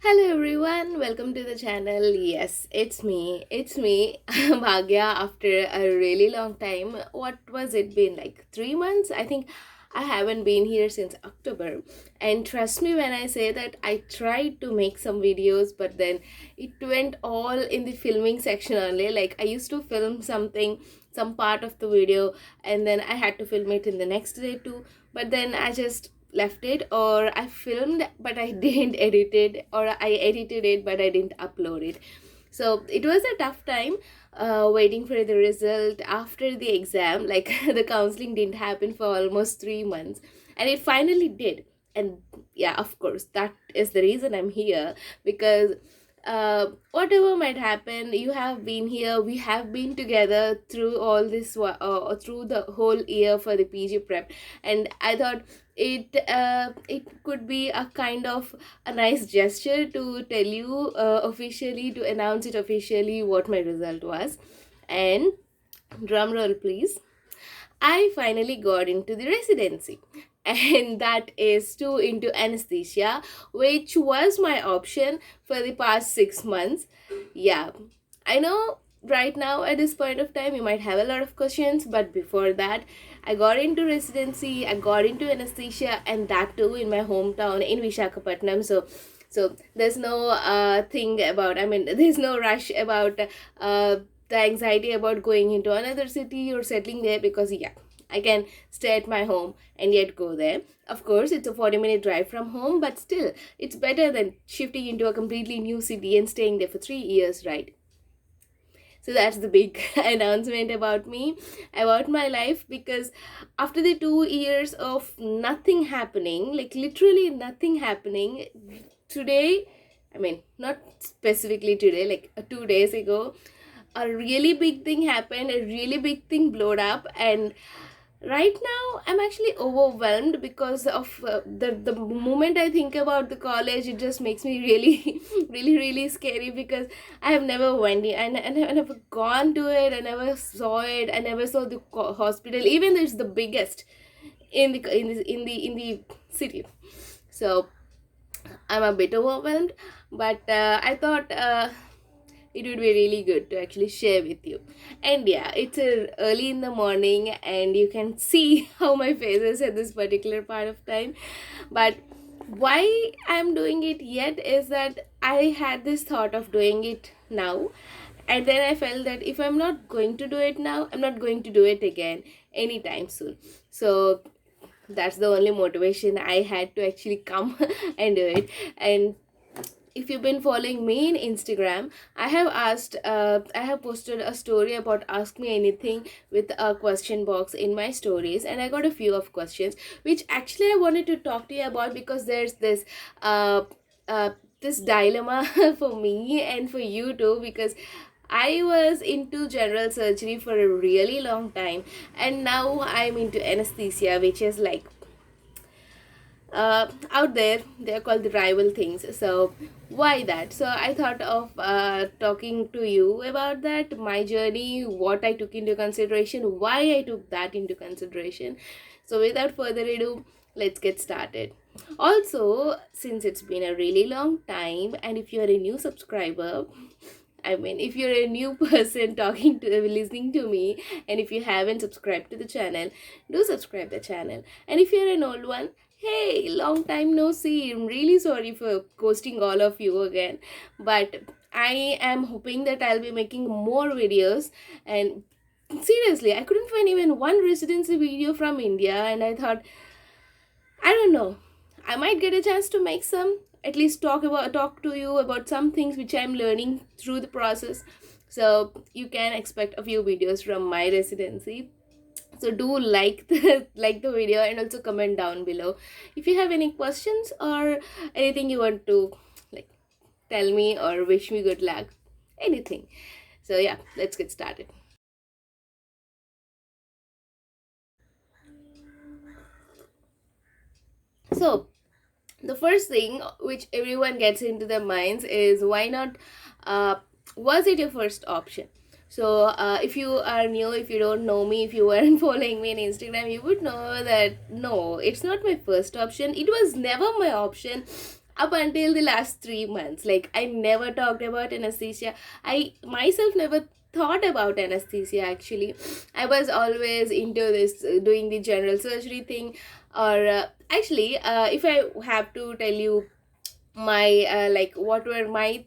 Hello everyone, welcome to the channel. Yes, it's me, Bhagya. After a really long time, what was it been like 3 months? I think I haven't been here since October. And trust me when I say that I tried to make some videos, but then it went all in the filming section only. Like I used to film something, some part of the video, and then I had to film it in the next day too. But then I just left it, or I filmed but I didn't edit it, or I edited it but I didn't upload it. So it was a tough time waiting for the result after the exam. Like the counseling didn't happen for almost 3 months, and it finally did. And yeah, of course, that is the reason I'm here, because whatever might happen, you have been here, we have been together through all this through the whole year for the PG prep. And I thought it could be a kind of a nice gesture to tell you officially, to announce it officially what my result was. And drum roll please, I finally got into the residency, and that is too into anesthesia, which was my option for the past 6 months. Yeah, I know right now at this point of time you might have a lot of questions, but before that, I got into residency, I got into anesthesia, and that too in my hometown in Visakhapatnam. So there's no thing about, I mean, there's no rush about the anxiety about going into another city or settling there, because yeah, I can stay at my home and yet go there. Of course, it's a 40-minute drive from home, but still, it's better than shifting into a completely new city and staying there for 3 years, right? So that's the big announcement about me, about my life, because after the 2 years of nothing happening, like literally nothing happening, today, I mean, not specifically today, like 2 days ago, a really big thing happened, a really big thing blowed up. And right now I'm actually overwhelmed because of the moment I think about the college, it just makes me really really scary, because I have never went in, and I never gone to it, I never saw it, I never saw the hospital, even though it's the biggest in the city. So I'm a bit overwhelmed, but I thought it would be really good to actually share with you. And yeah, it's early in the morning, and you can see how my face is at this particular part of time. But why I'm doing it yet is that I had this thought of doing it now, and then I felt that if I'm not going to do it now, I'm not going to do it again anytime soon. So that's the only motivation I had to actually come and do it. And if you've been following me in Instagram, I have posted a story about ask me anything with a question box in my stories, and I got a few of questions which actually I wanted to talk to you about, because there's uh, uh this dilemma for me and for you too, because I was into general surgery for a really long time, and now I'm into anesthesia, which is like out there they're called the rival things. So why that? So I thought of talking to you about that, my journey, what I took into consideration, why I took that into consideration. So without further ado, let's get started. Also, since it's been a really long time, and if you're a new subscriber, I mean, if you're a new person talking to listening to me, and if you haven't subscribed to the channel, do subscribe the channel. And if you're an old one, hey, long time no see. I'm really sorry for ghosting all of you again, but I am hoping that I'll be making more videos. And seriously, I couldn't find even one residency video from India, and I thought, I don't know, I might get a chance to make some, at least talk to you about some things which I'm learning through the process. So you can expect a few videos from my residency. So do like the like the video, and also comment down below if you have any questions or anything you want to like tell me or wish me good luck, anything. So yeah, let's get started. So the first thing which everyone gets into their minds is, why not, uh, was it your first option? So if you are new, if you don't know me, if you weren't following me on Instagram, you would know that no, it's not my first option, it was never my option. up until the last 3 months. Like, I never talked about anesthesia. I myself never thought about anesthesia actually. I was always into this doing the general surgery thing, or actually, if I have to tell you my like what were my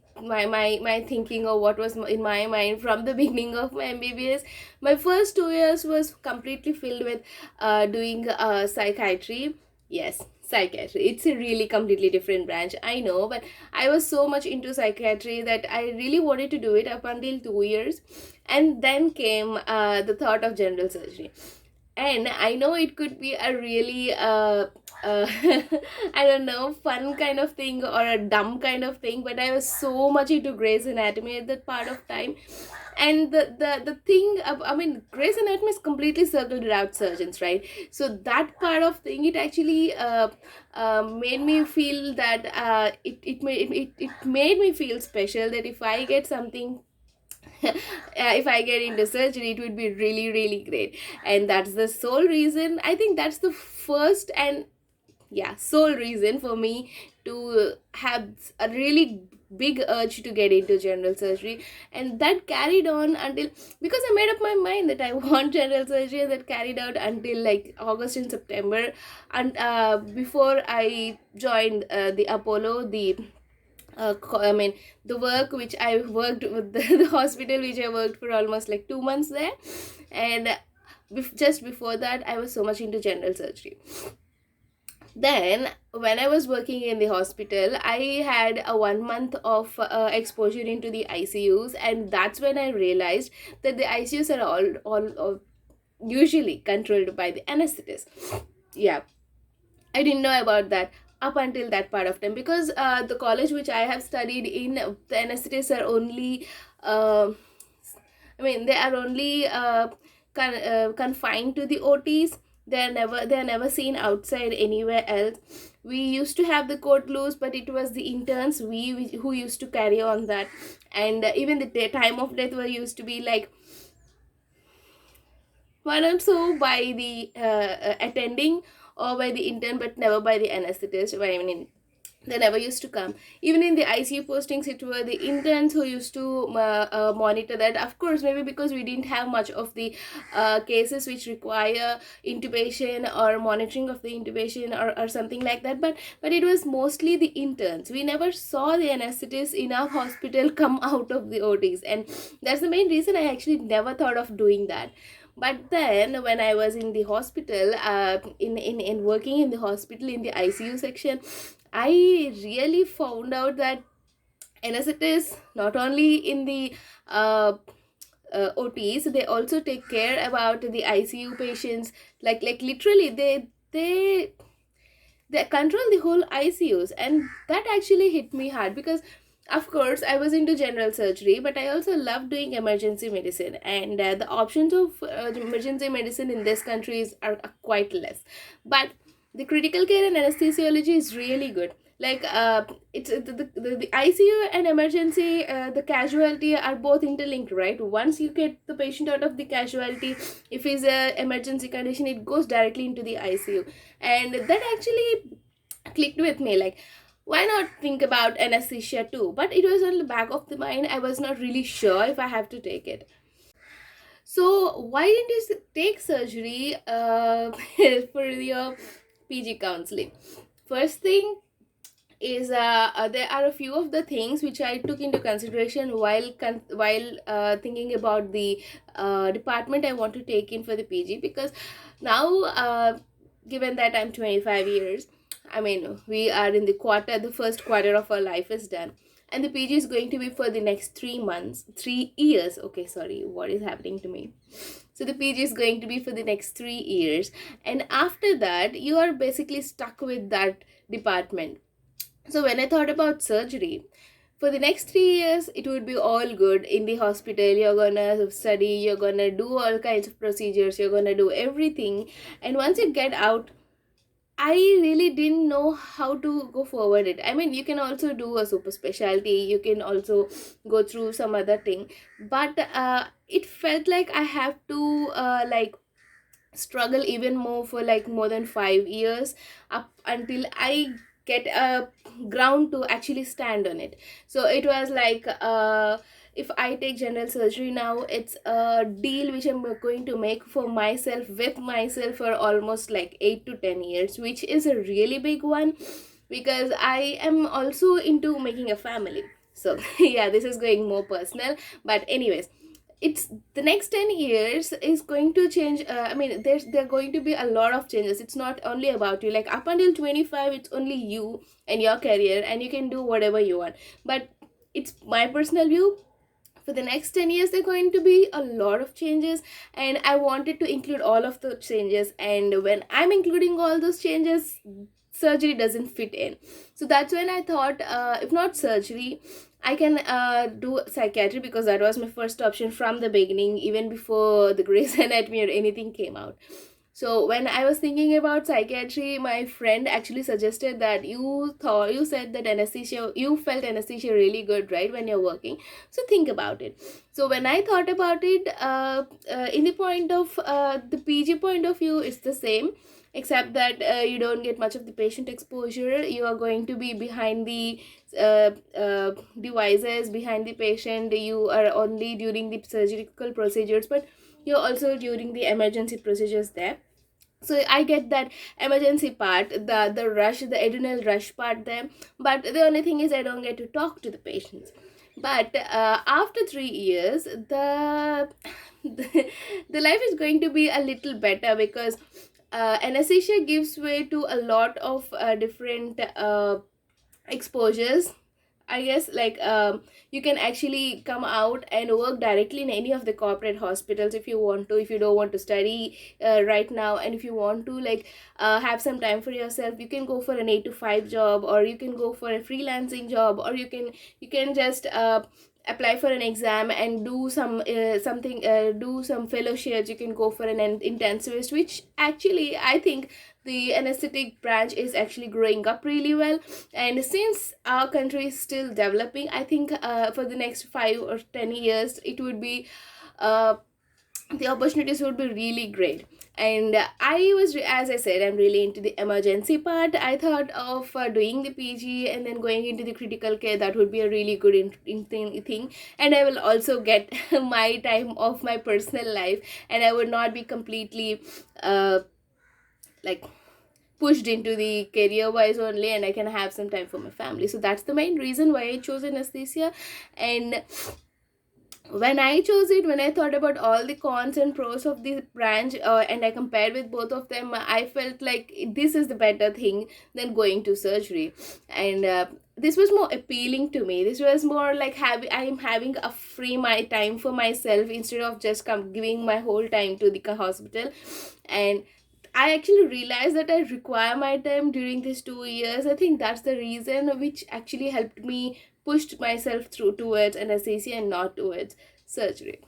thinking, or what was in my mind from the beginning of my MBBS. My first 2 years was completely filled with doing psychiatry. Yes, psychiatry, it's a really completely different branch, I know, but I was so much into psychiatry that I really wanted to do it up until 2 years. And then came the thought of general surgery. And I know it could be a really I don't know, fun kind of thing or a dumb kind of thing, but I was so much into Grey's Anatomy at that part of time. And the thing I mean, Grey's Anatomy is completely circled around surgeons, right? So that part of thing, it actually made me feel that it made me feel special, that if I get something if I get into surgery, it would be really, really great. And that's the sole reason, I think that's the first and yeah, sole reason for me to have a really big urge to get into general surgery. And that carried on until, because I made up my mind that I want general surgery, and that carried out until like August and September. And before I joined the Apollo, I mean, the work which I worked with, the hospital which I worked for almost like 2 months there. And just before that, I was so much into general surgery. Then when I was working in the hospital, I had a 1 month of exposure into the ICUs, and that's when I realized that the ICUs are all usually controlled by the anesthetist. Yeah, I didn't know about that up until that part of time, because the college which I have studied in, the anesthetists are only, I mean, they are only confined to the OTs. They are never seen outside anywhere else. We used to have the code blues, but it was the interns who used to carry on that. And even the time of death were used to be like one or so by the attending or by the intern, but never by the anesthetist. I mean, they never used to come. Even in the ICU postings, it were the interns who used to monitor that. Of course, maybe because we didn't have much of the cases which require intubation or monitoring of the intubation, or something like that. But it was mostly the interns. We never saw the anesthetists in our hospital come out of the OTs, and that's the main reason I actually never thought of doing that. But then when I was in the hospital, in working in the hospital in the ICU section, I really found out that anesthetists, not only in the OTs, they also take care about the ICU patients. Like literally, they control the whole ICUs, and that actually hit me hard, because of course I was into general surgery, but I also love doing emergency medicine, and the options of emergency medicine in this country are quite less. But the critical care and anesthesiology is really good. Like it's the ICU and emergency, the casualty are both interlinked, right? Once you get the patient out of the casualty, if it's a emergency condition, it goes directly into the ICU. And that actually clicked with me, like, why not think about anesthesia too? But it was on the back of the mind, I was not really sure if I have to take it. So why didn't you take surgery for your PG counseling? First thing is there are a few of the things which I took into consideration while thinking about the department I want to take in for the PG. Because now, given that I'm 25 years, I mean, we are in the first quarter of our life is done, and the PG is going to be for the next 3 months, 3 years. Okay, sorry, what is happening to me? So the PG is going to be for the next 3 years, and after that, you are basically stuck with that department. So when I thought about surgery, for the next 3 years, it would be all good in the hospital. You're gonna study, you're gonna do all kinds of procedures, you're gonna do everything. And once you get out, I really didn't know how to go forward it. I mean, you can also do a super specialty, you can also go through some other thing. But it felt like I have to like struggle even more for like more than 5 years, up until I get a ground to actually stand on it. So it was like, if I take general surgery now, it's a deal which I'm going to make for myself, with myself, for almost like 8 to 10 years, which is a really big one, because I am also into making a family. So yeah, this is going more personal, but anyways, it's the next 10 years is going to change. I mean, there are going to be a lot of changes. It's not only about you, like up until 25 it's only you and your career, and you can do whatever you want. But it's my personal view, for the next 10 years there are going to be a lot of changes, and I wanted to include all of those changes. And when I'm including all those changes, surgery doesn't fit in. So that's when I thought, if not surgery, I can do psychiatry, because that was my first option from the beginning, even before the Grey's Anatomy or anything came out. So when I was thinking about psychiatry, my friend actually suggested that you said that anesthesia, you felt anesthesia really good, right, when you're working. So think about it. So when I thought about it, in the point of the PG point of view, it's the same, except that you don't get much of the patient exposure. You are going to be behind the devices, behind the patient. You are only during the surgical procedures, but you're also during the emergency procedures there. So I get that emergency part, the rush, the adrenal rush part there. But the only thing is, I don't get to talk to the patients. But after 3 years, the life is going to be a little better, because anesthesia gives way to a lot of different exposures, I guess. Like, you can actually come out and work directly in any of the corporate hospitals if you want to, if you don't want to study right now, and if you want to, like, have some time for yourself, you can go for an 8 to 5 job, or you can go for a freelancing job, or you can just apply for an exam and do do some fellowships. You can go for an intensivist, which actually I think the anesthetic branch is actually growing up really well. And since our country is still developing, I think for the next 5 or 10 years it would be uh, the opportunities would be really great. And as I said, I'm really into the emergency part. I thought of doing the PG and then going into the critical care. That would be a really good thing. And I will also get my time of my personal life, and I would not be completely like pushed into the career wise only, and I can have some time for my family. So that's the main reason why I chose anesthesia. And when I chose it, when I thought about all the cons and pros of the branch, and I compared with both of them, I felt like this is the better thing than going to surgery. And this was more appealing to me. This was more like I'm having a free my time for myself, instead of just giving my whole time to the hospital. And I actually realized that I require my time during these 2 years. I think that's the reason which actually helped me pushed myself through towards anesthesia and not towards surgery.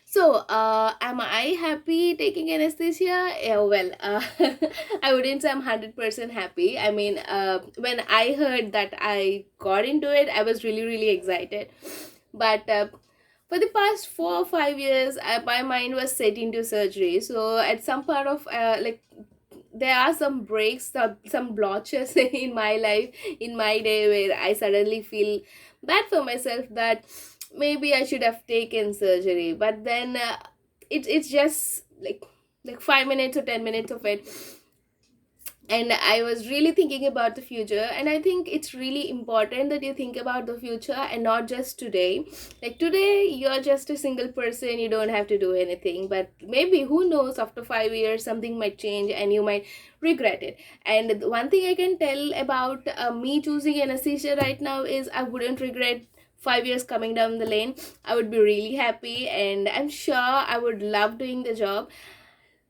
So, am I happy taking anesthesia? Yeah, well, I wouldn't say I'm 100% happy. I mean, when I heard that I got into it, I was really, really excited. But for the past 4 or 5 years, my mind was set into surgery. So, at some part of like, there are some breaks, some blotches in my life, in my day, where I suddenly feel bad for myself, that maybe I should have taken surgery. But then it's just like 5 minutes or 10 minutes of it, and I was really thinking about the future. And I think it's really important that you think about the future and not just today. Like, today you're just a single person, you don't have to do anything, but maybe, who knows, after 5 years something might change and you might regret it. And the one thing I can tell about me choosing anesthesia right now is I wouldn't regret 5 years coming down the lane. I would be really happy, and I'm sure I would love doing the job.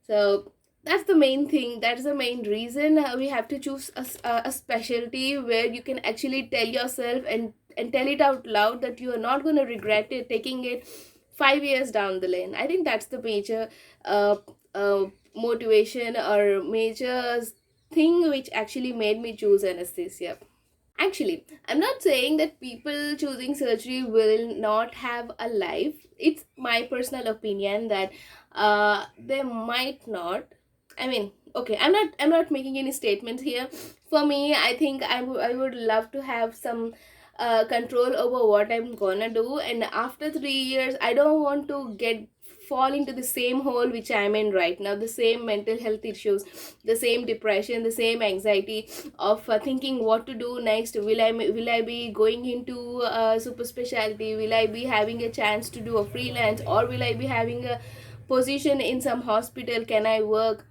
So that's the main thing. That's the main reason we have to choose a specialty where you can actually tell yourself and tell it out loud that you are not going to regret it taking it 5 years down the lane. I think that's the major uh, motivation, or major thing which actually made me choose anesthesia. Actually, I'm not saying that people choosing surgery will not have a life. It's my personal opinion that they might not. I mean, okay, I'm not making any statements here. For me, I think I would love to have some control over what I'm gonna do, and after 3 years I don't want to get fall into the same hole which I'm in right now, the same mental health issues, the same depression, the same anxiety of thinking what to do next. Will I be going into super specialty? Will I be having a chance to do a freelance, or will I be having a position in some hospital? Can I work?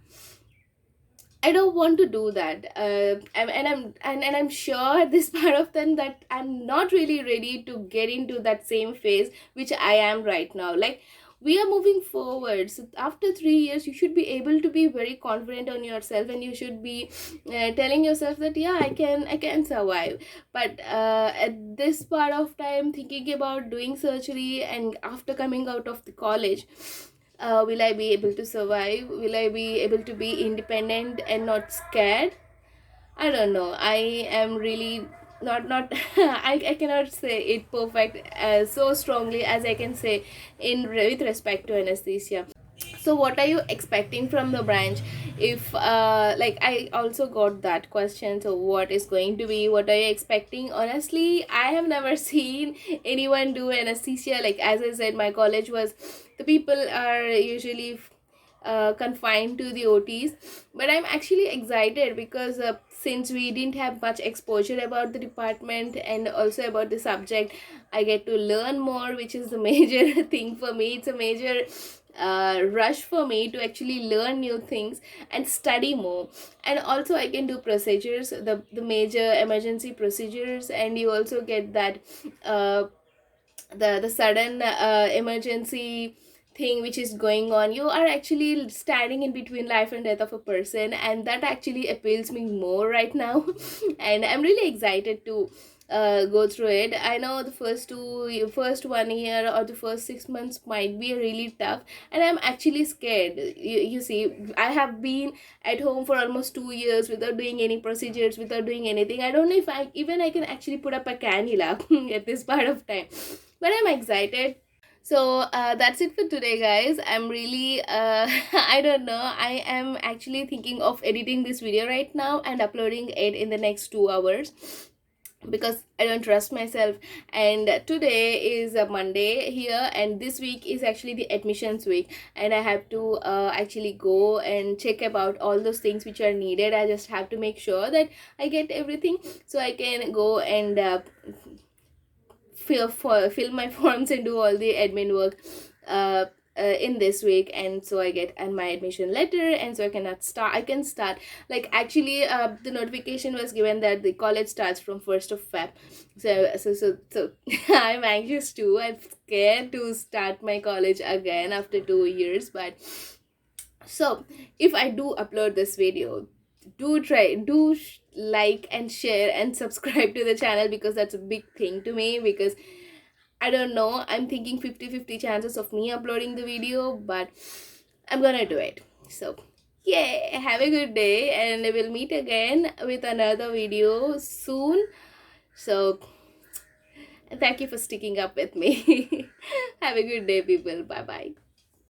I don't want to do that. And I'm sure this part of them that I'm not really ready to get into that same phase which I am right now. Like, we are moving forward. So after 3 years, you should be able to be very confident on yourself, and you should be telling yourself that yeah, I can survive. But at this part of time, thinking about doing surgery and after coming out of the college, will I be able to survive? Will I be able to be independent and not scared? I don't know. I am really not I cannot say it perfect so strongly as I can say with respect to anesthesia. So what are you expecting from the branch? If like, I also got that question, so what is going to be, what are you expecting? Honestly, I have never seen anyone do anesthesia. Like, as I said, my college was, the people are usually confined to the OTs. But I'm actually excited because since we didn't have much exposure about the department and also about the subject, I get to learn more, which is the major thing for me. It's a major rush for me to actually learn new things and study more. And also I can do procedures, the major emergency procedures, and you also get that uh, the sudden emergency thing which is going on. You are actually standing in between life and death of a person, and that actually appeals me more right now. And I'm really excited to go through it. I know the first 1 year or the first 6 months might be really tough, and I'm actually scared. You see, I have been at home for almost 2 years without doing any procedures, without doing anything. I don't know if I can actually put up a cannula at this part of time, but I'm excited. So that's it for today, guys. I'm really I don't know, I am actually thinking of editing this video right now and uploading it in the next 2 hours, because I don't trust myself. And today is a Monday here, and this week is actually the admissions week, and I have to actually go and check about all those things which are needed. I just have to make sure that I get everything so I can go and fill my forms and do all the admin work uh, in this week. And so I get and my admission letter, and so I can start. Like, actually the notification was given that the college starts from 1st of Feb. So I'm anxious too. I'm scared to start my college again after 2 years. But so if I do upload this video, like and share and subscribe to the channel, because that's a big thing to me. Because I don't know, I'm thinking 50-50 chances of me uploading the video, but I'm gonna do it. So yeah, have a good day, and we'll meet again with another video soon. So thank you for sticking up with me. Have a good day, people. Bye bye.